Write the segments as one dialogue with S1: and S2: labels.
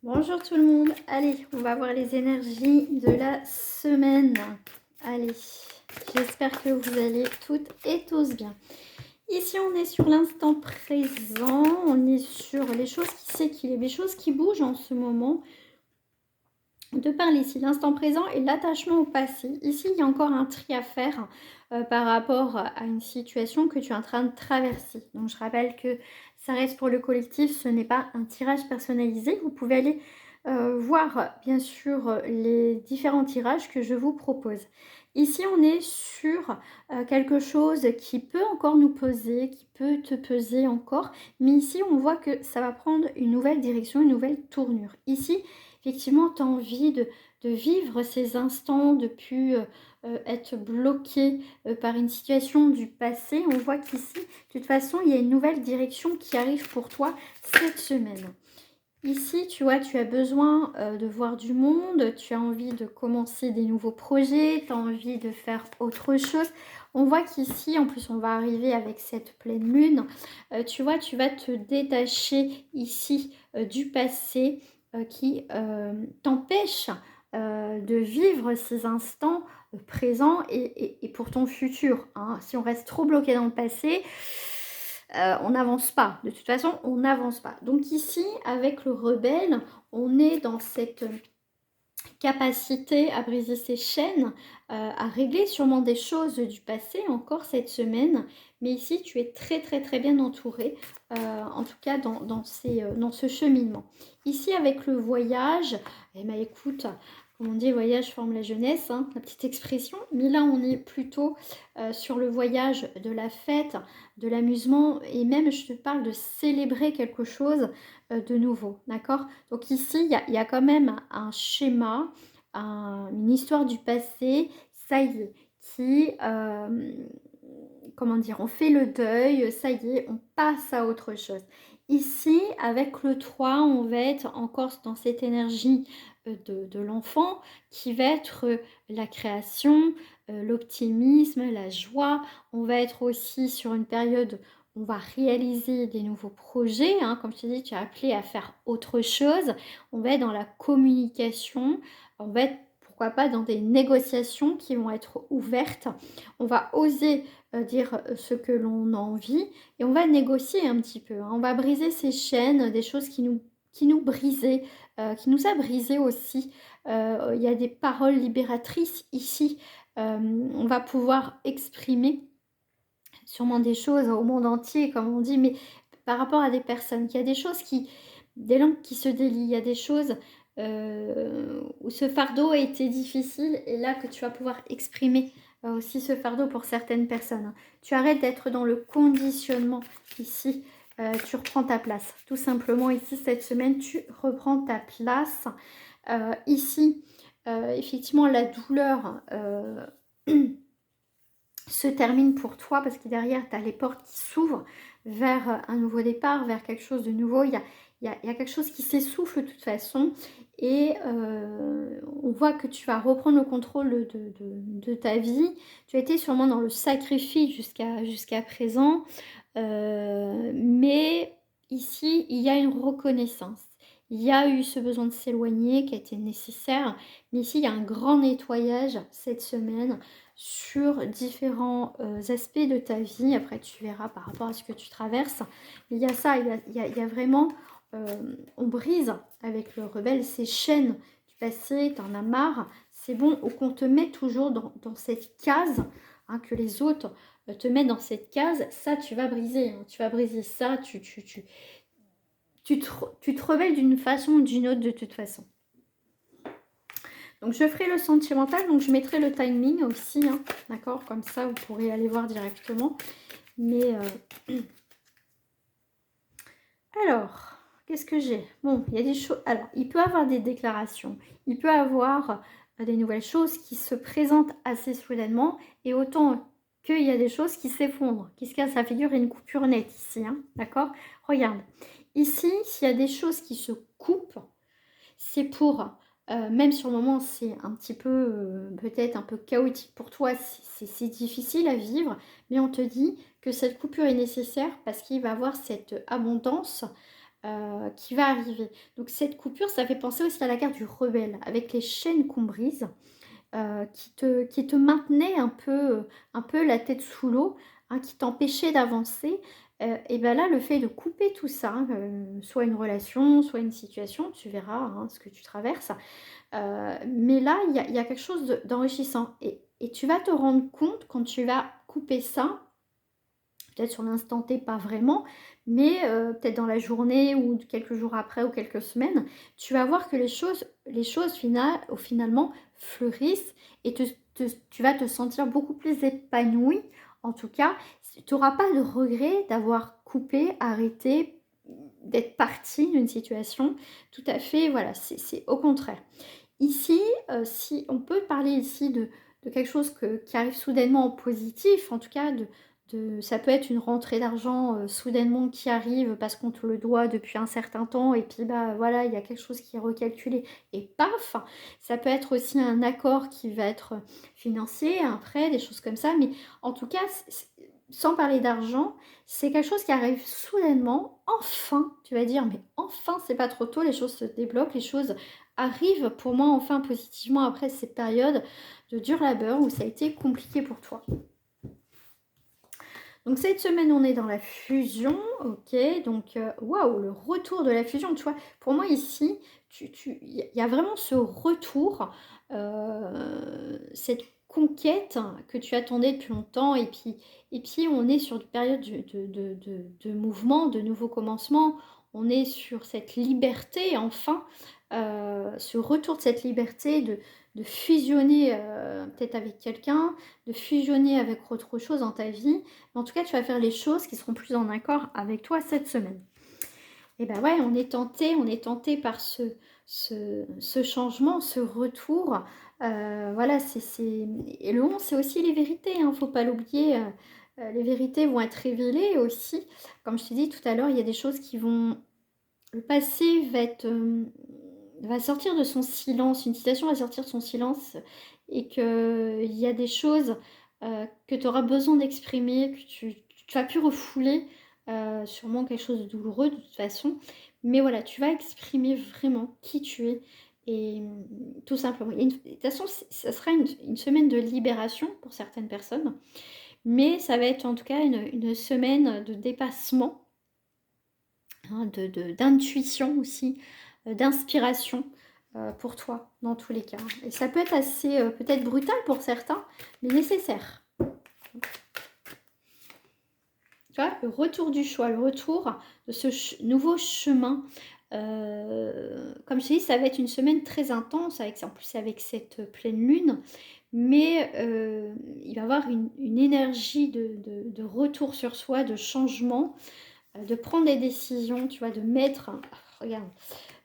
S1: Bonjour tout le monde, allez, on va voir les énergies de la semaine. Allez, j'espère que vous allez toutes et tous bien. Ici, on est sur l'instant présent, on est sur les choses qui s'équilibrent, les choses qui bougent en ce moment. De parler ici, l'instant présent et l'attachement au passé. Ici, il y a encore un tri à faire par rapport à une situation que tu es en train de traverser. Donc, je rappelle que ça reste pour le collectif, ce n'est pas un tirage personnalisé. Vous pouvez aller voir, bien sûr, les différents tirages que je vous propose. Ici, on est sur quelque chose qui peut encore nous peser, qui peut te peser encore. Mais ici, on voit que ça va prendre une nouvelle direction, une nouvelle tournure. Ici, effectivement, tu as envie de vivre ces instants, de plus être bloqué par une situation du passé. On voit qu'ici, de toute façon, il y a une nouvelle direction qui arrive pour toi cette semaine. Ici, tu vois, tu as besoin de voir du monde, tu as envie de commencer des nouveaux projets, tu as envie de faire autre chose. On voit qu'ici, en plus, on va arriver avec cette pleine lune. Tu vois, tu vas te détacher ici du passé qui t'empêche de vivre ces instants présents et pour ton futur. Hein. Si on reste trop bloqué dans le passé, on n'avance pas. De toute façon, on n'avance pas. Donc ici, avec le rebelle, on est dans cette capacité à briser ses chaînes, à régler sûrement des choses du passé encore cette semaine. Mais ici, tu es très très très bien entouré, en tout cas dans ce cheminement. Ici, avec le voyage, eh ben, écoute, comme on dit, voyage forme la jeunesse, hein, la petite expression. Mais là, on est plutôt sur le voyage de la fête, de l'amusement, et même, je te parle de célébrer quelque chose de nouveau, d'accord? Donc ici, il y a quand même un schéma, une histoire du passé, ça y est, qui, comment dire, on fait le deuil, ça y est, on passe à autre chose. Ici, avec le 3, on va être encore dans cette énergie de l'enfant qui va être la création, l'optimisme, la joie. On va être aussi sur une période où on va réaliser des nouveaux projets. Hein. Comme je te dis, tu es appelé à faire autre chose. On va être dans la communication. On va être, pourquoi pas, dans des négociations qui vont être ouvertes. On va oser dire ce que l'on a envie et on va négocier un petit peu. Hein. On va briser ces chaînes, des choses qui nous brisaient, qui nous a brisé aussi. Il y a des paroles libératrices ici. On va pouvoir exprimer sûrement des choses au monde entier, comme on dit, mais par rapport à des personnes, qu'il y a des choses des langues qui se délient, il y a des choses où ce fardeau a été difficile et là que tu vas pouvoir exprimer aussi ce fardeau pour certaines personnes. Tu arrêtes d'être dans le conditionnement ici, tu reprends ta place. Tout simplement ici, cette semaine, tu reprends ta place. Ici, effectivement, la douleur se termine pour toi parce que derrière, tu as les portes qui s'ouvrent vers un nouveau départ, vers quelque chose de nouveau. Il y a quelque chose qui s'essouffle de toute façon et on voit que tu vas reprendre le contrôle de ta vie. Tu as été sûrement dans le sacrifice jusqu'à présent, mais ici, il y a une reconnaissance. Il y a eu ce besoin de s'éloigner qui a été nécessaire, mais ici, il y a un grand nettoyage cette semaine sur différents aspects de ta vie. Après, tu verras par rapport à ce que tu traverses. Mais il y a ça, il y a vraiment, on brise avec le rebelle ces chaînes du passé, t'en as marre. C'est bon, ou qu'on te met toujours dans cette case, hein, que les autres te mettent dans cette case, ça, tu vas briser. Hein, tu vas briser ça, tu te rebelles d'une façon ou d'une autre de toute façon. Donc je ferai le sentimental, donc je mettrai le timing aussi, hein, d'accord? Comme ça, vous pourrez aller voir directement. Mais alors, qu'est-ce que j'ai? Bon, il y a des choses... Alors, il peut y avoir des déclarations, il peut y avoir des nouvelles choses qui se présentent assez soudainement, et autant qu'il y a des choses qui s'effondrent, qui se cassent la figure, et une coupure nette ici, hein, d'accord? Regarde, ici, s'il y a des choses qui se coupent, c'est pour... même sur le moment, c'est un petit peu, peut-être un peu chaotique pour toi, c'est difficile à vivre, mais on te dit que cette coupure est nécessaire parce qu'il va y avoir cette abondance qui va arriver. Donc cette coupure, ça fait penser aussi à la carte du rebelle, avec les chaînes qu'on brise, qui te maintenaient un peu la tête sous l'eau, hein, qui t'empêchait d'avancer. Et bien là, le fait de couper tout ça, soit une relation, soit une situation, tu verras hein, ce que tu traverses, mais là, il y a quelque chose d'enrichissant. Et tu vas te rendre compte quand tu vas couper ça, peut-être sur l'instant T, pas vraiment, mais peut-être dans la journée ou quelques jours après ou quelques semaines, tu vas voir que les choses finalement fleurissent et tu vas te sentir beaucoup plus épanoui. En tout cas, tu n'auras pas de regret d'avoir coupé, arrêté, d'être parti d'une situation. Tout à fait, voilà, c'est au contraire. Ici, si on peut parler ici de quelque chose qui arrive soudainement en positif, en tout cas, ça peut être une rentrée d'argent soudainement qui arrive parce qu'on te le doit depuis un certain temps et puis bah voilà, il y a quelque chose qui est recalculé et paf, ça peut être aussi un accord qui va être financier, un prêt, des choses comme ça, mais en tout cas, sans parler d'argent, c'est quelque chose qui arrive soudainement, enfin, tu vas dire, mais enfin, c'est pas trop tôt, les choses se débloquent, les choses arrive pour moi enfin positivement après cette période de dur labeur où ça a été compliqué pour toi. Donc cette semaine on est dans la fusion, ok, donc waouh, le retour de la fusion, tu vois, pour moi ici, il y a vraiment ce retour, cette conquête que tu attendais depuis longtemps et puis on est sur une période de mouvement, de nouveaux commencements, on est sur cette liberté enfin, ce retour de cette liberté de fusionner peut-être avec quelqu'un, de fusionner avec autre chose dans ta vie. Mais en tout cas, tu vas faire les choses qui seront plus en accord avec toi cette semaine. Et ben ouais, on est tenté par ce changement, ce retour. Voilà, et le 11, c'est aussi les vérités, il ne faut pas l'oublier. Les vérités vont être révélées aussi. Comme je t'ai dit tout à l'heure, il y a des choses qui vont... Le passé va sortir de son silence, une citation va sortir de son silence et qu'il y a des choses que tu auras besoin d'exprimer, que tu vas plus refouler, sûrement quelque chose de douloureux de toute façon, mais voilà, tu vas exprimer vraiment qui tu es et tout simplement. De toute façon, ça sera une semaine de libération pour certaines personnes, mais ça va être en tout cas une semaine de dépassement, hein, d'intuition aussi, d'inspiration pour toi dans tous les cas. Et ça peut être assez peut-être brutal pour certains, mais nécessaire. Tu vois, le retour du choix, le retour de ce nouveau chemin. Comme je t'ai dit, ça va être une semaine très intense, en plus avec cette pleine lune, mais il va y avoir une énergie de retour sur soi, de changement, de prendre des décisions, tu vois, de mettre, regarde,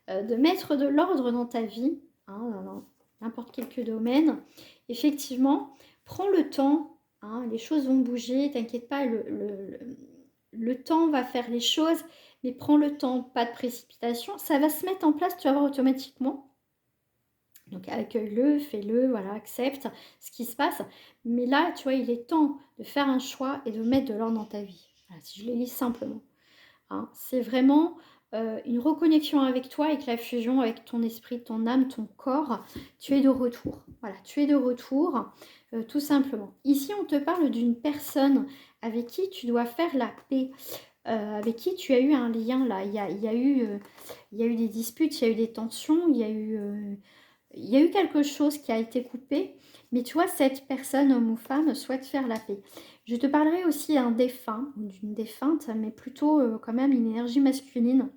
S1: de mettre de l'ordre dans ta vie, hein, dans n'importe quel domaine. Effectivement, prends le temps, hein, les choses vont bouger, t'inquiète pas, le temps va faire les choses, mais prends le temps, pas de précipitation, ça va se mettre en place, tu vas voir automatiquement. Donc accueille-le, fais-le, voilà, accepte ce qui se passe. Mais là, tu vois, il est temps de faire un choix et de mettre de l'ordre dans ta vie. Voilà, si je le lis simplement. Hein, c'est vraiment une reconnexion avec toi, avec la fusion, avec ton esprit, ton âme, ton corps. Tu es de retour. Voilà, tu es de retour, tout simplement. Ici, on te parle d'une personne avec qui tu dois faire la paix. Avec qui tu as eu un lien là. Il y a eu des disputes, il y a eu des tensions, il y a eu quelque chose qui a été coupé, mais tu vois, cette personne, homme ou femme, souhaite faire la paix. Je te parlerai aussi d'un défunt, ou d'une défunte, mais plutôt quand même une énergie masculine,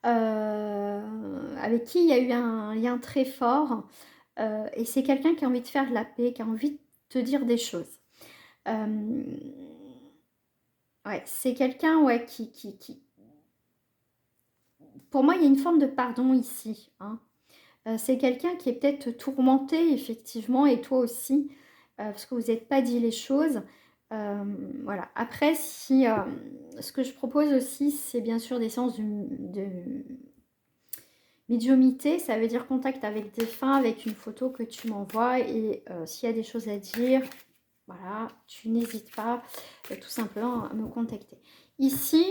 S1: avec qui il y a eu un lien très fort, et c'est quelqu'un qui a envie de faire la paix, qui a envie de te dire des choses. Ouais, c'est quelqu'un ouais, qui... Pour moi, il y a une forme de pardon ici, hein. C'est quelqu'un qui est peut-être tourmenté, effectivement, et toi aussi, parce que vous n'êtes pas dit les choses. Voilà. Après, ce que je propose aussi, c'est bien sûr des séances de médiumité. Ça veut dire contact avec des défunts, avec une photo que tu m'envoies. Et s'il y a des choses à dire, voilà, tu n'hésites pas tout simplement à me contacter. Ici,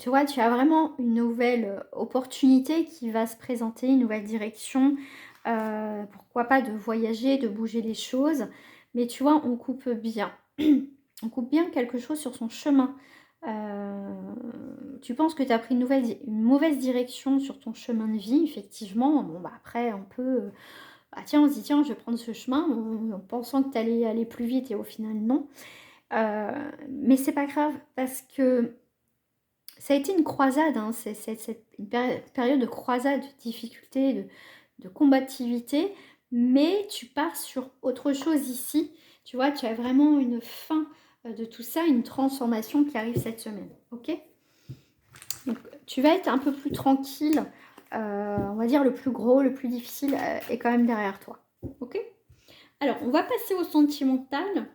S1: tu vois, tu as vraiment une nouvelle opportunité qui va se présenter, une nouvelle direction. Pourquoi pas de voyager, de bouger les choses. Mais tu vois, on coupe bien. On coupe bien quelque chose sur son chemin. Tu penses que tu as pris une mauvaise direction sur ton chemin de vie, effectivement. Bon, bah après, on peut... bah tiens, on se dit, tiens, je vais prendre ce chemin en pensant que tu allais aller plus vite et au final, non. Mais c'est pas grave parce que ça a été une croisade, hein, c'est une période de croisade, de difficulté, de combativité, mais tu pars sur autre chose ici. Tu vois, tu as vraiment une fin de tout ça, une transformation qui arrive cette semaine. Ok? Donc, tu vas être un peu plus tranquille. On va dire le plus gros, le plus difficile est quand même derrière toi. Ok? Alors, on va passer au sentimental.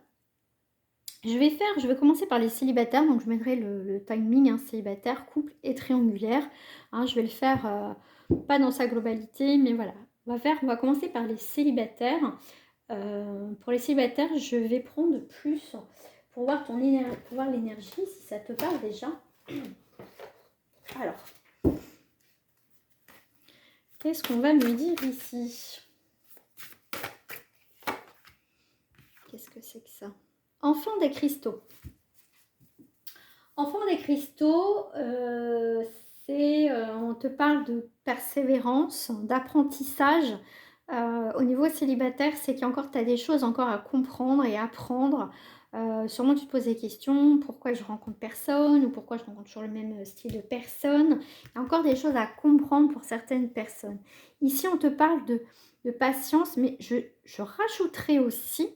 S1: Je vais commencer par les célibataires, donc je mettrai le timing, hein, célibataire, couple et triangulaire. Hein, je vais le faire pas dans sa globalité, mais voilà. On va commencer par les célibataires. Pour les célibataires, je vais prendre plus pour voir pour voir l'énergie, si ça te parle déjà. Alors, qu'est-ce qu'on va me dire ici? Qu'est-ce que c'est que ça? Enfant des cristaux. Enfant des cristaux, on te parle de persévérance, d'apprentissage. Au niveau célibataire, c'est qu'encore tu as des choses encore à comprendre et apprendre. Sûrement tu te poses des questions, pourquoi je rencontre personne ou pourquoi je rencontre toujours le même style de personne. Il y a encore des choses à comprendre pour certaines personnes. Ici, on te parle de patience, mais je rajouterai aussi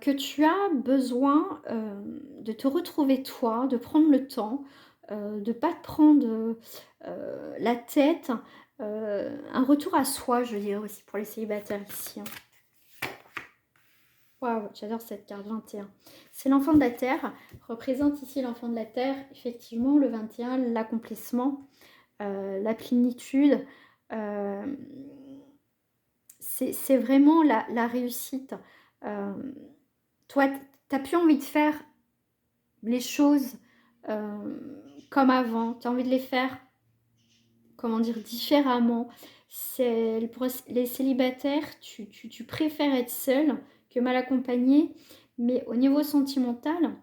S1: que tu as besoin de te retrouver toi, de prendre le temps, de ne pas te prendre la tête, un retour à soi, je dirais aussi pour les célibataires ici. Hein. Waouh, j'adore cette carte 21. C'est l'enfant de la Terre, représente ici l'enfant de la Terre, effectivement le 21, l'accomplissement, la plénitude. C'est vraiment la réussite. Toi, tu n'as plus envie de faire les choses comme avant. Tu as envie de les faire, comment dire, différemment. Pour les célibataires, tu préfères être seul que mal accompagné. Mais au niveau sentimental,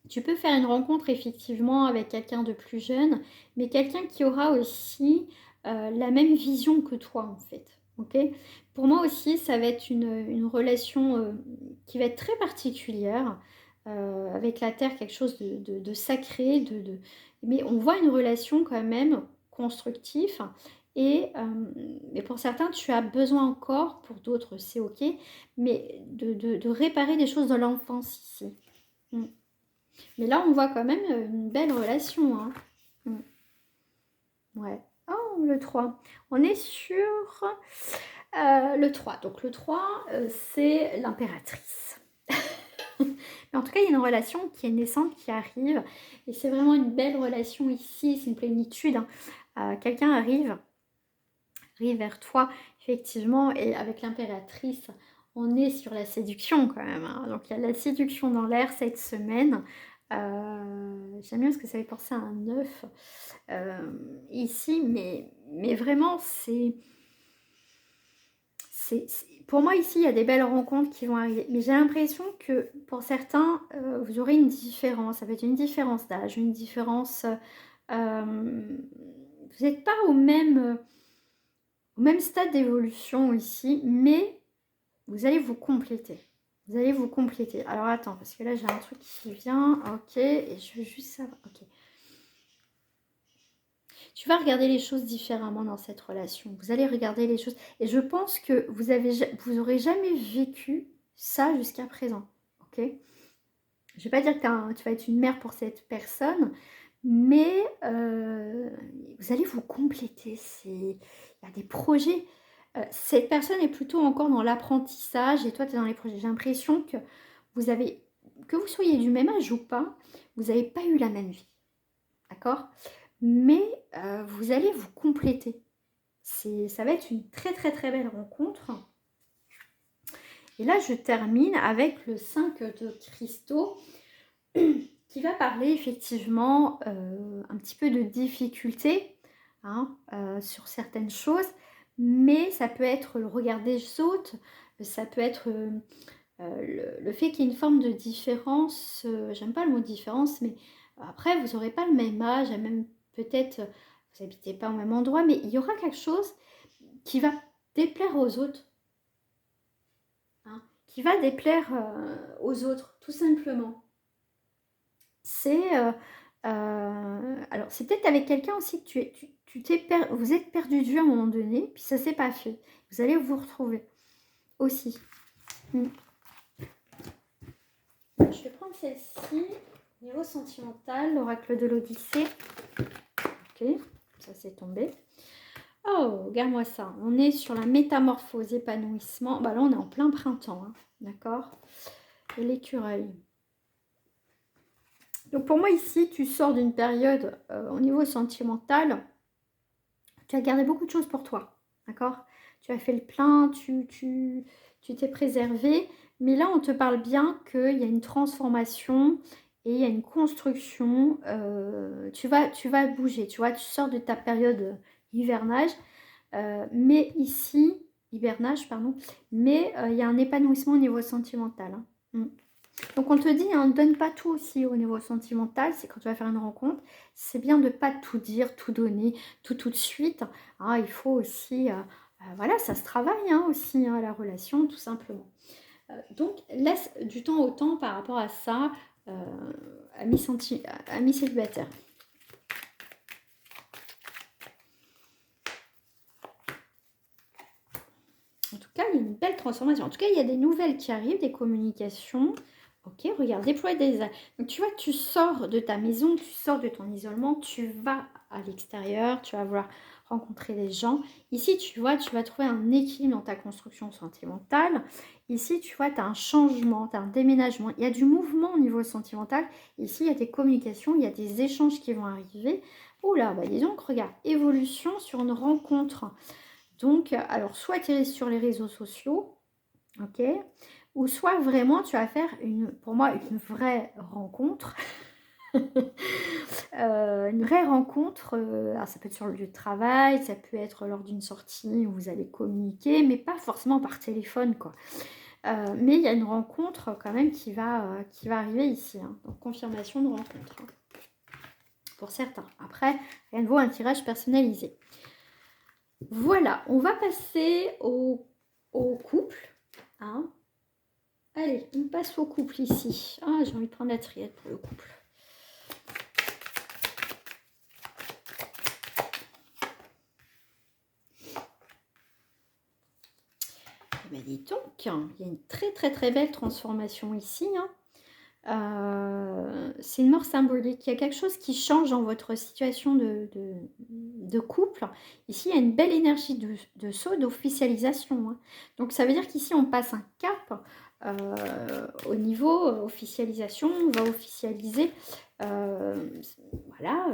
S1: tu peux faire une rencontre effectivement avec quelqu'un de plus jeune, mais quelqu'un qui aura aussi la même vision que toi en fait. Okay, pour moi aussi, ça va être une relation qui va être très particulière, avec la Terre, quelque chose de sacré, mais on voit une relation quand même constructive. Mais pour certains, tu as besoin encore, pour d'autres, c'est ok, mais de réparer des choses dans l'enfance ici. Mm. Mais là, on voit quand même une belle relation. Hein. Mm. Ouais. Oh, le 3. On est sur le 3. Donc le 3, c'est l'impératrice. Mais en tout cas, il y a une relation qui est naissante, qui arrive. Et c'est vraiment une belle relation ici. C'est une plénitude. Hein. Quelqu'un arrive vers toi, effectivement. Et avec l'impératrice, on est sur la séduction quand même. Hein. Donc il y a la séduction dans l'air cette semaine. J'aime bien parce que ça fait penser à un œuf ici, mais vraiment pour moi ici il y a des belles rencontres qui vont arriver, mais j'ai l'impression que pour certains vous aurez une différence, ça va être une différence d'âge, une différence, vous n'êtes pas au même stade d'évolution ici, mais vous allez vous compléter. Vous allez vous compléter. Alors attends, parce que là j'ai un truc qui vient. Ok, et je veux juste savoir. Ok. Tu vas regarder les choses différemment dans cette relation. Vous allez regarder les choses. Et je pense que vous aurez jamais vécu ça jusqu'à présent. Ok. Je ne vais pas dire que tu vas être une mère pour cette personne, mais vous allez vous compléter. Il y a des projets. Cette personne est plutôt encore dans l'apprentissage et toi, tu es dans les projets. J'ai l'impression que que vous soyez du même âge ou pas, vous n'avez pas eu la même vie. D'accord? Mais vous allez vous compléter. Ça va être une très très très belle rencontre. Et là, je termine avec le 5 de cristaux qui va parler effectivement un petit peu de difficulté hein, sur certaines choses, mais ça peut être le regard des autres, ça peut être le fait qu'il y ait une forme de différence, j'aime pas le mot différence, mais après vous n'aurez pas le même âge, même peut-être vous n'habitez pas au même endroit, mais il y aura quelque chose qui va déplaire aux autres, hein, qui va déplaire aux autres, tout simplement. C'est alors c'est peut-être avec quelqu'un aussi que vous êtes perdu de vue à un moment donné, puis ça s'est pas fait. Vous allez vous retrouver aussi. Je vais prendre celle-ci, niveau sentimental, l'oracle de l'Odyssée. Ok, ça c'est tombé. Oh, regarde-moi ça. On est sur la métamorphose, épanouissement. Bah là, on est en plein printemps, hein, d'accord. Et l'écureuil. Donc pour moi ici, tu sors d'une période au niveau sentimental. Tu as gardé beaucoup de choses pour toi, d'accord. Tu as fait le plein, tu t'es préservé. Mais là, on te parle bien qu'il y a une transformation et il y a une construction. Tu vas bouger, tu vois. Tu sors de ta période hivernage. Mais ici, hivernage, pardon. Mais il y a un épanouissement au niveau sentimental. Hein. Mm. Donc on te dit, hein, ne donne pas tout aussi au niveau sentimental, c'est quand tu vas faire une rencontre, c'est bien de ne pas tout dire, tout donner, tout de suite. Ah, il faut aussi, voilà, ça se travaille hein, aussi, hein, la relation, tout simplement. Donc laisse du temps au temps par rapport à ça, amis célibataires. En tout cas, il y a une belle transformation. En tout cas, il y a des nouvelles qui arrivent, des communications. Ok, regarde, déploie des... Donc, tu vois, tu sors de ta maison, tu sors de ton isolement, tu vas à l'extérieur, tu vas vouloir rencontrer des gens. Ici, tu vois, tu vas trouver un équilibre dans ta construction sentimentale. Ici, tu vois, tu as un changement, tu as un déménagement. Il y a du mouvement au niveau sentimental. Ici, il y a des communications, il y a des échanges qui vont arriver. Oula, bah dis donc, regarde, évolution sur une rencontre. Donc, alors, soit tu es sur les réseaux sociaux, ok, ou soit vraiment tu vas faire pour moi une vraie rencontre. Une vraie rencontre, alors ça peut être sur le lieu de travail, ça peut être lors d'une sortie où vous allez communiquer, mais pas forcément par téléphone quoi. Mais il y a une rencontre quand même qui va arriver ici, hein. Donc confirmation de rencontre hein, pour certains. Après, rien ne vaut un tirage personnalisé. Voilà, on va passer au couple. Hein. Allez, on passe au couple ici. Ah, j'ai envie de prendre la triade pour le couple. Eh bien, dis donc, il y a une très belle transformation ici. Hein. C'est une mort symbolique. Il y a quelque chose qui change dans votre situation de couple. Ici, il y a une belle énergie de saut, d'officialisation. Hein. Donc, ça veut dire qu'ici, on passe un cap au niveau officialisation. On va officialiser voilà,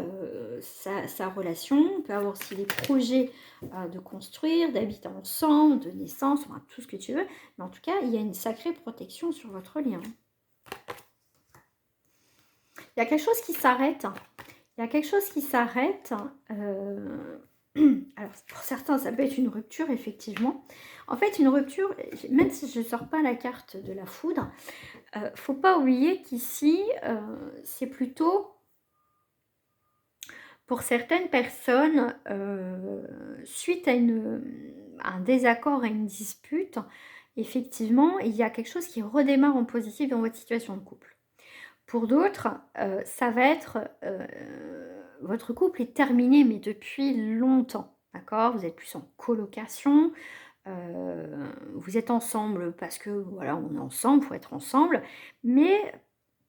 S1: sa relation. On peut avoir aussi des projets de construire, d'habiter ensemble, de naissance, enfin, tout ce que tu veux. Mais en tout cas, il y a une sacrée protection sur votre lien. Il y a quelque chose qui s'arrête. Il y a quelque chose qui s'arrête. Alors, pour certains, ça peut être une rupture, effectivement. En fait, une rupture, même si je ne sors pas la carte de la foudre, faut pas oublier qu'ici, c'est plutôt, pour certaines personnes, suite à un désaccord, à une dispute, effectivement, il y a quelque chose qui redémarre en positif dans votre situation de couple. Pour d'autres, ça va être votre couple est terminé, mais depuis longtemps, d'accord. Vous êtes plus en colocation, vous êtes ensemble parce que voilà, on est ensemble, il faut être ensemble. Mais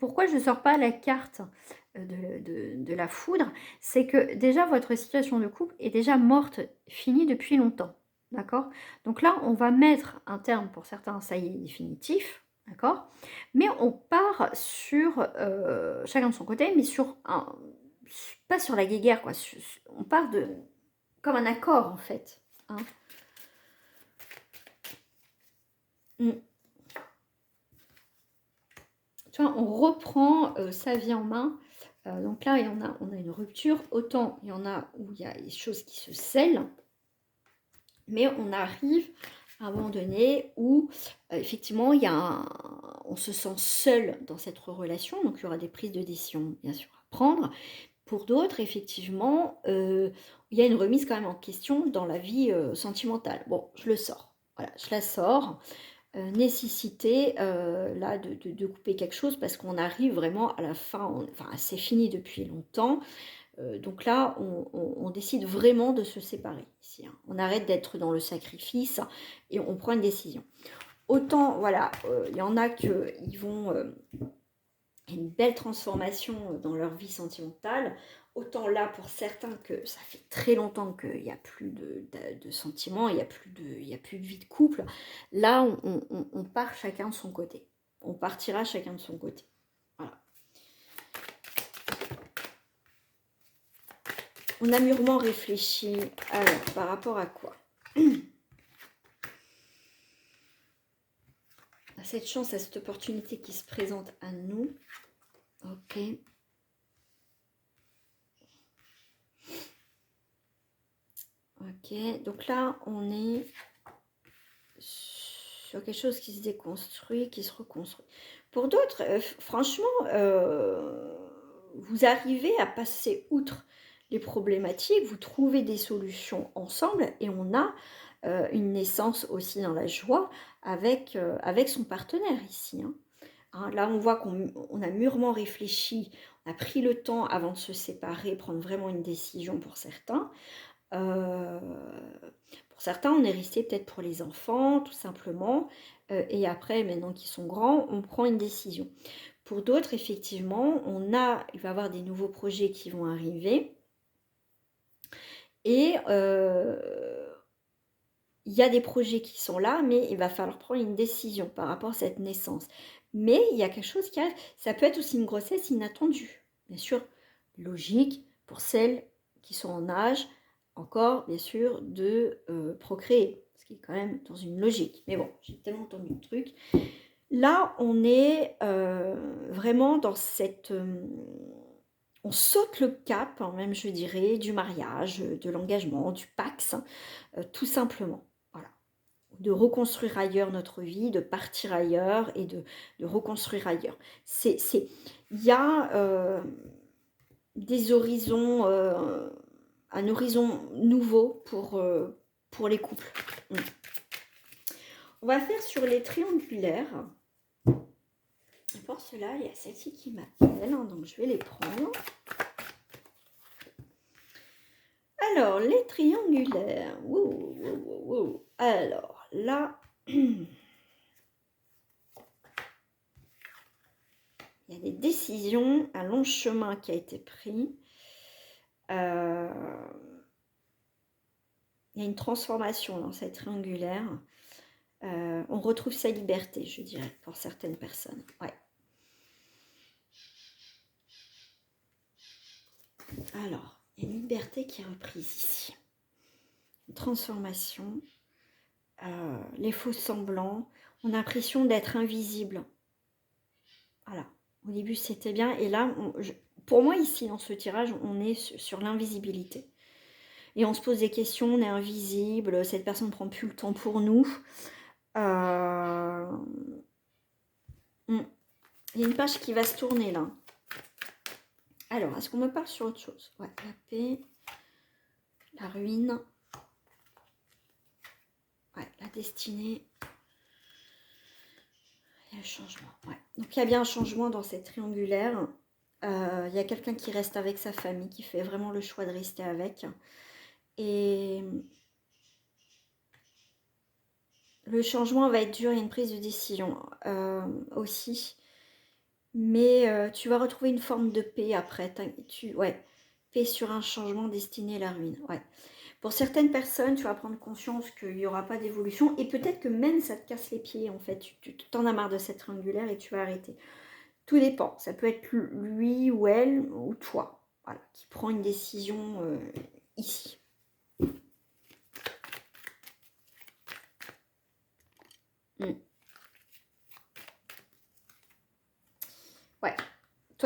S1: pourquoi je ne sors pas la carte de la foudre? C'est que déjà votre situation de couple est déjà morte, finie depuis longtemps, d'accord. Donc là, on va mettre un terme pour certains, ça y est, définitif. D'accord. Mais on part sur, chacun de son côté, mais pas sur la guéguerre, quoi. On part comme un accord, en fait. Hein. tu vois, on reprend sa vie en main. Donc là, on a une rupture. Autant il y en a où il y a des choses qui se scellent, mais on arrive à un moment donné où effectivement on se sent seul dans cette relation, donc il y aura des prises de décision bien sûr à prendre. Pour d'autres, effectivement, il y a une remise quand même en question dans la vie sentimentale. Bon, je le sors, voilà, je la sors. Nécessité là de couper quelque chose parce qu'on arrive vraiment à la fin, enfin c'est fini depuis longtemps. Donc là, on décide vraiment de se séparer ici, hein. On arrête d'être dans le sacrifice et on prend une décision. Autant, voilà, il y en a qui vont une belle transformation dans leur vie sentimentale. Autant là, pour certains, que ça fait très longtemps qu'il n'y a plus de sentiments, il n'y a plus de vie de couple. Là, on part chacun de son côté. On partira chacun de son côté. Voilà. On a mûrement réfléchi. Alors, par rapport à quoi? À cette chance, à cette opportunité qui se présente à nous. Ok. Ok. Donc là, on est sur quelque chose qui se déconstruit, qui se reconstruit. Pour d'autres, franchement, vous arrivez à passer outre les problématiques, vous trouvez des solutions ensemble et on a une naissance aussi dans la joie avec son partenaire ici, hein. Hein, là, on voit qu'on a mûrement réfléchi, on a pris le temps avant de se séparer, prendre vraiment une décision pour certains. Pour certains, on est resté peut-être pour les enfants, tout simplement. Et après, maintenant qu'ils sont grands, on prend une décision. Pour d'autres, effectivement, il va y avoir des nouveaux projets qui vont arriver. Et il y a des projets qui sont là, mais il va falloir prendre une décision par rapport à cette naissance. Mais il y a quelque chose qui arrive. Ça peut être aussi une grossesse inattendue. Bien sûr, logique pour celles qui sont en âge, encore, bien sûr, de procréer. Ce qui est quand même dans une logique. Mais bon, j'ai tellement entendu de trucs. Là, on est vraiment dans cette... on saute le cap, hein, même je dirais, du mariage, de l'engagement, du Pax, tout simplement. Voilà. De reconstruire ailleurs notre vie, de partir ailleurs et de reconstruire ailleurs. Il y a des horizons, un horizon nouveau pour les couples. On va faire sur les triangulaires. Et pour cela, il y a celle-ci qui m'appelle, hein, donc je vais les prendre. Alors, les triangulaires. Wow, wow, wow. Alors, là, il y a des décisions, un long chemin qui a été pris. Il y a une transformation dans cette triangulaire. On retrouve sa liberté, je dirais, pour certaines personnes. Ouais. Alors, il y a une liberté qui est reprise ici. Une transformation. Les faux semblants. On a l'impression d'être invisible. Voilà. Au début, c'était bien. Et là, pour moi, ici, dans ce tirage, on est sur l'invisibilité. Et on se pose des questions, on est invisible, cette personne ne prend plus le temps pour nous. Il y a une page qui va se tourner là. Alors, est-ce qu'on me parle sur autre chose? Ouais, la paix, la ruine, ouais, la destinée, et le changement. Ouais. Donc, il y a bien un changement dans cette triangulaire. Il y a quelqu'un qui reste avec sa famille, qui fait vraiment le choix de rester avec. Et le changement va être dur, il y a une prise de décision aussi. Mais tu vas retrouver une forme de paix après. Ouais, paix sur un changement destiné à la ruine. Ouais. Pour certaines personnes, tu vas prendre conscience qu'il n'y aura pas d'évolution. Et peut-être que même ça te casse les pieds, en fait. Tu t'en as marre de cette triangulaire et tu vas arrêter. Tout dépend. Ça peut être lui ou elle ou toi. Voilà, qui prend une décision ici.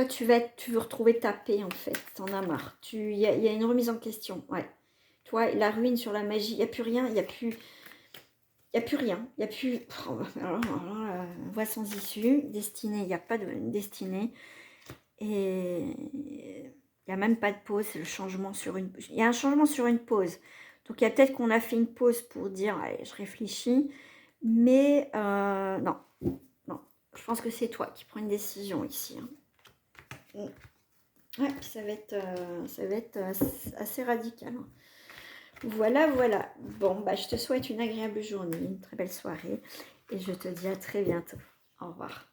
S1: Toi, tu veux retrouver ta paix, en fait. T'en as marre. Il y a une remise en question, ouais. Toi, la ruine sur la magie, il n'y a plus rien, il n'y a plus... Il n'y a plus rien, il n'y a plus... Alors, voie sans issue, destinée, il n'y a pas de destinée. Et il n'y a même pas de pause, c'est le changement sur une... Il y a un changement sur une pause. Donc, il y a peut-être qu'on a fait une pause pour dire, allez, je réfléchis. Mais non, non. Je pense que c'est toi qui prends une décision ici. Hein. Ouais, puis ça va être assez radical. Hein. Voilà, voilà. Bon, bah, je te souhaite une agréable journée, une très belle soirée. Et je te dis à très bientôt. Au revoir.